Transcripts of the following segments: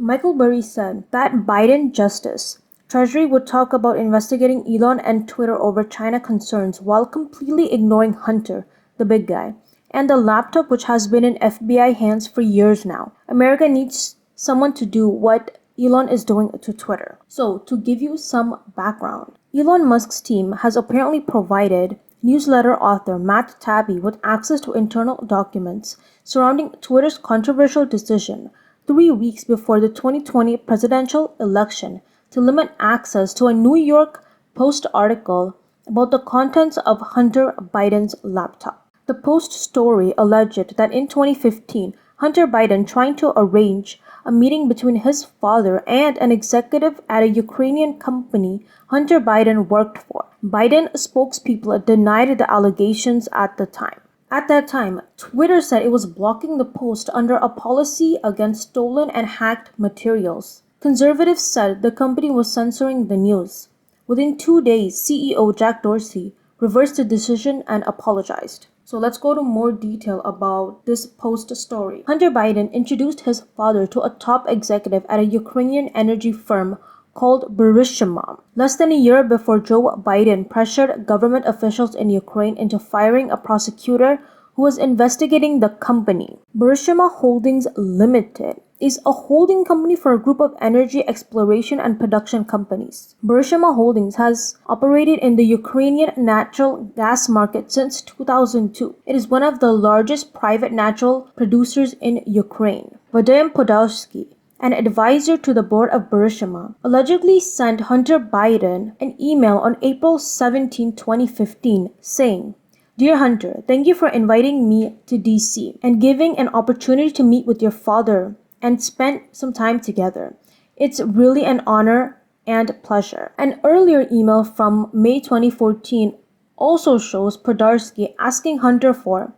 Michael Burry said that Biden justice Treasury would talk about investigating Elon and Twitter over China concerns while completely ignoring Hunter, the big guy, and the laptop which has been in FBI hands for years now. America needs someone to do what Elon is doing to Twitter. So, to give you some background, Elon Musk's team has apparently provided newsletter author Matt Taibbi with access to internal documents surrounding Twitter's controversial decision 3 weeks before the 2020 presidential election to limit access to a New York Post article about the contents of Hunter Biden's laptop. The Post story alleged that in 2015, Hunter Biden tried to arrange a meeting between his father and an executive at a Ukrainian company Hunter Biden worked for. Biden spokespeople denied the allegations at the time. At that time, Twitter said it was blocking the post under a policy against stolen and hacked materials. Conservatives said the company was censoring the news. Within 2 days, CEO Jack Dorsey reversed the decision and apologized. So let's go to more detail about this Post story. Hunter Biden introduced his father to a top executive at a Ukrainian energy firm called Burisma. Less than a year before Joe Biden pressured government officials in Ukraine into firing a prosecutor who was investigating the company. Burisma Holdings Limited is a holding company for a group of energy exploration and production companies. Burisma Holdings has operated in the Ukrainian natural gas market since 2002. It is one of the largest private natural producers in Ukraine. Vadim Podorsky, an advisor to the board of Burisma, allegedly sent Hunter Biden an email on April 17, 2015, saying, "Dear Hunter, thank you for inviting me to DC and giving an opportunity to meet with your father and spend some time together. It's really an honor and pleasure." An earlier email from May 2014 also shows Podorsky asking Hunter for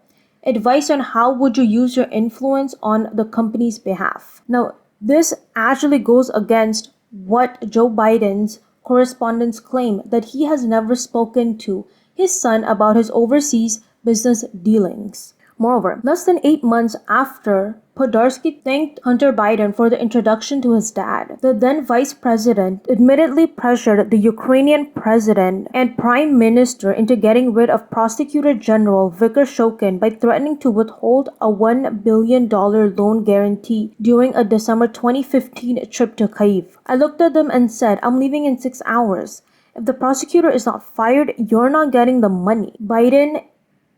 advice on how would you use your influence on the company's behalf. Now, this actually goes against what Joe Biden's correspondents claim, that he has never spoken to his son about his overseas business dealings. Moreover, less than 8 months after Podorsky thanked Hunter Biden for the introduction to his dad, the then vice president admittedly pressured the Ukrainian president and prime minister into getting rid of Prosecutor General Viktor Shokin by threatening to withhold a $1 billion loan guarantee during a December 2015 trip to Kyiv. "I looked at them and said, I'm leaving in 6 hours. If the prosecutor is not fired, you're not getting the money," Biden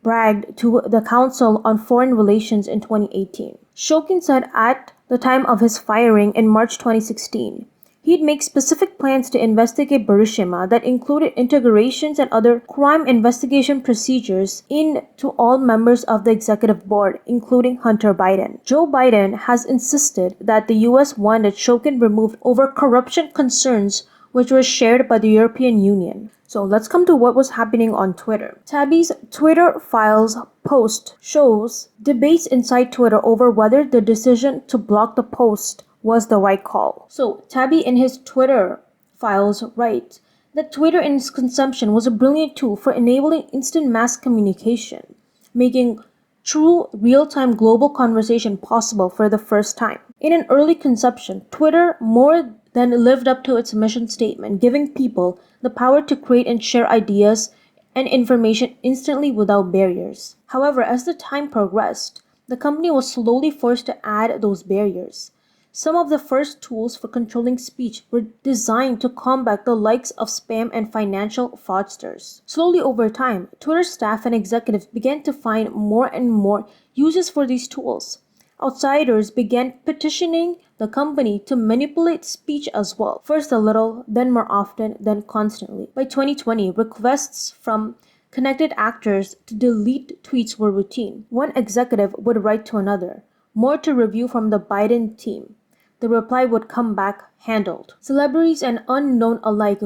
bragged to the Council on Foreign Relations in 2018. Shokin said at the time of his firing in March 2016, he'd make specific plans to investigate Burisma that included integrations and other crime investigation procedures into all members of the executive board, including Hunter Biden. Joe Biden has insisted that the US wanted Shokin removed over corruption concerns which were shared by the European Union. So let's come to what was happening on Twitter. Taibbi's Twitter Files post shows debates inside Twitter over whether the decision to block the post was the right call. So Taibbi in his Twitter Files writes that Twitter in its conception was a brilliant tool for enabling instant mass communication, making true real-time global conversation possible for the first time. In an early conception, Twitter more than lived up to its mission statement, giving people the power to create and share ideas and information instantly without barriers. However, as the time progressed, the company was slowly forced to add those barriers. Some of the first tools for controlling speech were designed to combat the likes of spam and financial fraudsters. Slowly over time, Twitter staff and executives began to find more and more uses for these tools. Outsiders began petitioning the company to manipulate speech as well, first a little, then more often, then constantly. By 2020, requests from connected actors to delete tweets were routine. One executive would write to another, "More to review from the Biden team." The reply would come back, "Handled." Celebrities and unknown alike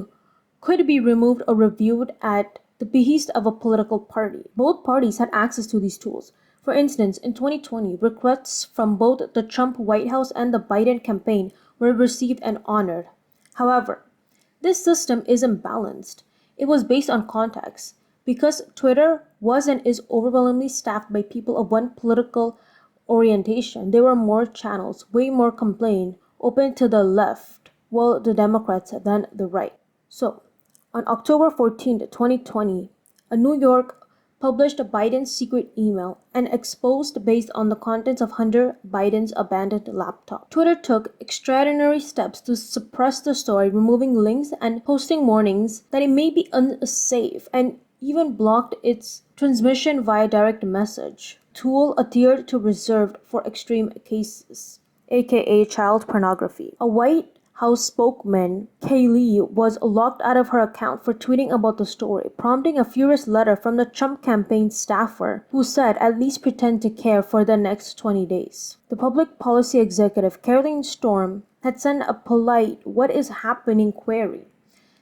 could be removed or reviewed at the behest of a political party. Both parties had access to these tools. For instance, in 2020, requests from both the Trump White House and the Biden campaign were received and honored. However, this system isn't balanced. It was based on context. Because Twitter was and is overwhelmingly staffed by people of one political orientation, there were more channels, way more complaint open to the left, well, the Democrats, then the right. So, on October 14, 2020, a New York published Biden's secret email and exposed based on the contents of Hunter Biden's abandoned laptop. Twitter took extraordinary steps to suppress the story, removing links and posting warnings that it may be unsafe, and even blocked its transmission via direct message, tool adhered to reserved for extreme cases, aka child pornography. A White House spokesman, Kayleigh, was locked out of her account for tweeting about the story, prompting a furious letter from the Trump campaign staffer, who said, "At least pretend to care for the next 20 days." The public policy executive, Caroline Storm, had sent a polite "What is happening?" query.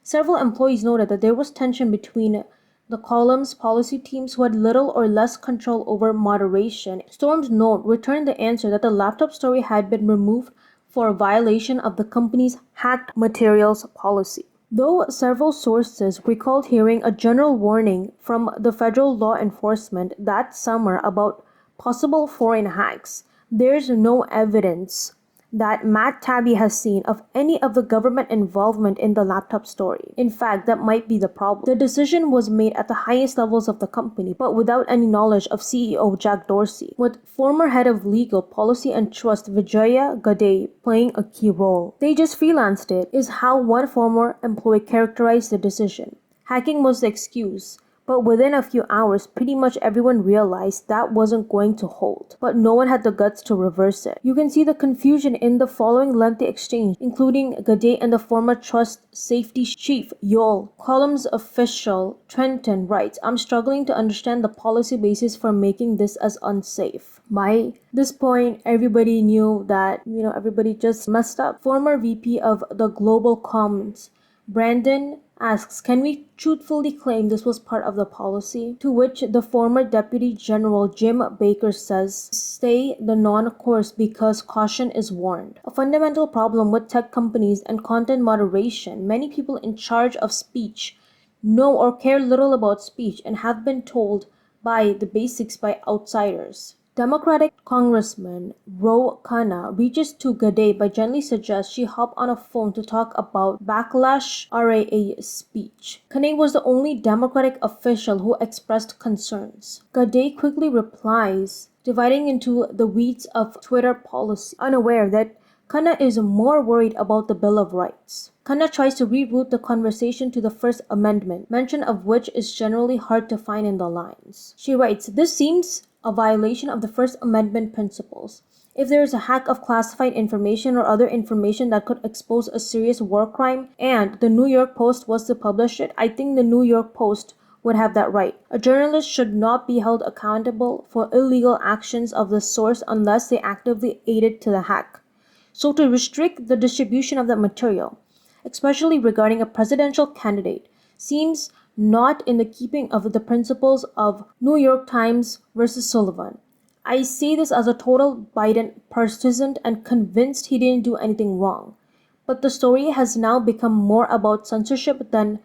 Several employees noted that there was tension between the column's policy teams, who had little or less control over moderation. Storm's note returned the answer that the laptop story had been removed for a violation of the company's hacked materials policy. Though several sources recalled hearing a general warning from the federal law enforcement that summer about possible foreign hacks, there's no evidence that Matt Taibbi has seen of any of the government involvement in the laptop story. In fact, that might be the problem. The decision was made at the highest levels of the company, but without any knowledge of CEO Jack Dorsey, with former head of legal, policy and trust Vijaya Gadde playing a key role. "They just freelanced it," is how one former employee characterized the decision. "Hacking was the excuse. But within a few hours, pretty much everyone realized that wasn't going to hold. But no one had the guts to reverse it." You can see the confusion in the following lengthy exchange, including Gadde and the former trust safety chief, Yoel. Columns official Trenton writes, "I'm struggling to understand the policy basis for making this as unsafe." By this point, everybody knew that, everybody just messed up. Former VP of the Global Comms, Brandon, asks, "Can we truthfully claim this was part of the policy?" To which the former Deputy General Jim Baker says, "Stay the non-course because caution is warned." A fundamental problem with tech companies and content moderation: many people in charge of speech know or care little about speech and have been told by the basics by outsiders. Democratic Congressman Ro Khanna reaches to Gadde by gently suggests she hop on a phone to talk about backlash RAA speech. Khanna was the only Democratic official who expressed concerns. Gadde quickly replies, dividing into the weeds of Twitter policy, unaware that Khanna is more worried about the Bill of Rights. Khanna tries to reroute the conversation to the First Amendment, mention of which is generally hard to find in the lines. She writes, "This seems a violation of the First Amendment principles. If there is a hack of classified information or other information that could expose a serious war crime and the New York Post was to publish it, I think the New York Post would have that right. A journalist should not be held accountable for illegal actions of the source unless they actively aided to the hack. So to restrict the distribution of that material, especially regarding a presidential candidate, seems not in the keeping of the principles of New York Times versus Sullivan. I say this as a total Biden partisan and convinced he didn't do anything wrong. But the story has now become more about censorship than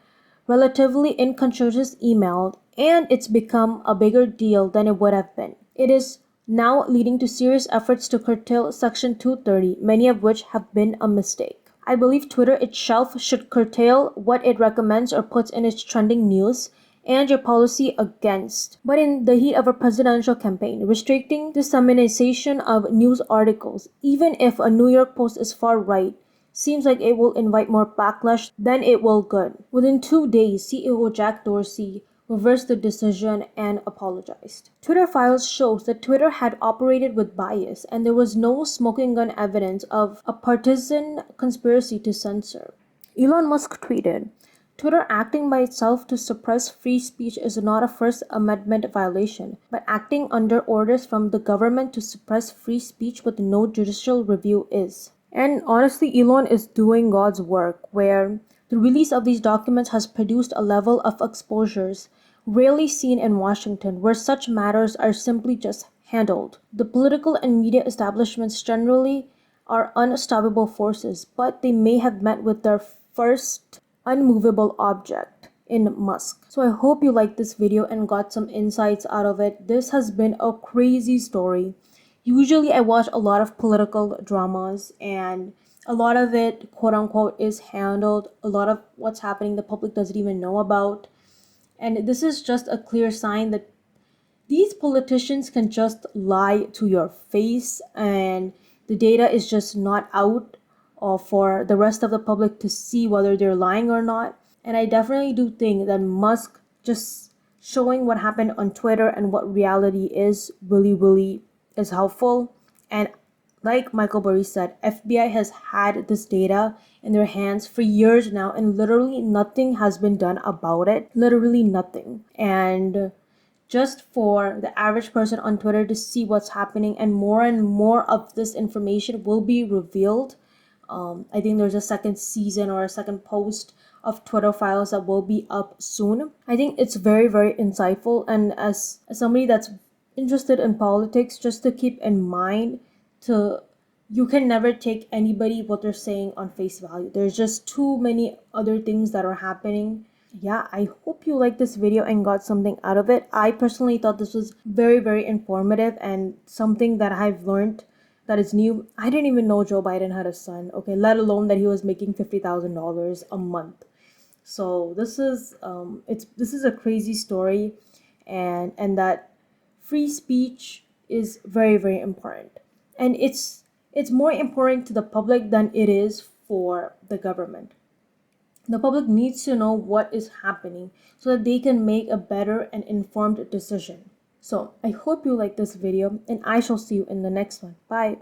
relatively inconspicuous email, and it's become a bigger deal than it would have been. It is now leading to serious efforts to curtail Section 230, many of which have been a mistake. I believe Twitter itself should curtail what it recommends or puts in its trending news and your policy against. But in the heat of a presidential campaign, restricting dissemination of news articles, even if a New York Post is far right, seems like it will invite more backlash than it will good. Within 2 days, CEO Jack Dorsey reversed the decision and apologized. Twitter files shows that Twitter had operated with bias and there was no smoking gun evidence of a partisan conspiracy to censor. Elon Musk tweeted, "Twitter acting by itself to suppress free speech is not a First Amendment violation, but acting under orders from the government to suppress free speech with no judicial review is." And honestly, Elon is doing God's work, where the release of these documents has produced a level of exposures rarely seen in Washington, where such matters are simply just handled. The political and media establishments generally are unstoppable forces, but they may have met with their first unmovable object in Musk. So I hope you liked this video and got some insights out of it. This has been a crazy story. Usually I watch a lot of political dramas and a lot of it, quote unquote, is handled. A lot of what's happening the public doesn't even know about. And this is just a clear sign that these politicians can just lie to your face, and the data is just not out for the rest of the public to see whether they're lying or not. And I definitely do think that Musk just showing what happened on Twitter and what reality is really, really is helpful. And like Michael Burry said, FBI has had this data in their hands for years now, and literally nothing has been done about it. Literally nothing. And just for the average person on Twitter to see what's happening, and more of this information will be revealed. I think there's a second season or a second post of Twitter files that will be up soon. I think it's very, very insightful. And as somebody that's interested in politics, just to keep in mind, to you can never take anybody what they're saying on face value. There's just too many other things that are happening. Yeah, I hope you liked this video and got something out of it. I personally thought this was very, very informative and something that I've learned that is new. I didn't even know Joe Biden had a son, okay, let alone that he was making $50,000 a month. So this is a crazy story, and that free speech is very, very important. And it's more important to the public than it is for the government. The public needs to know what is happening so that they can make a better and informed decision. So I hope you like this video, and I shall see you in the next one. Bye.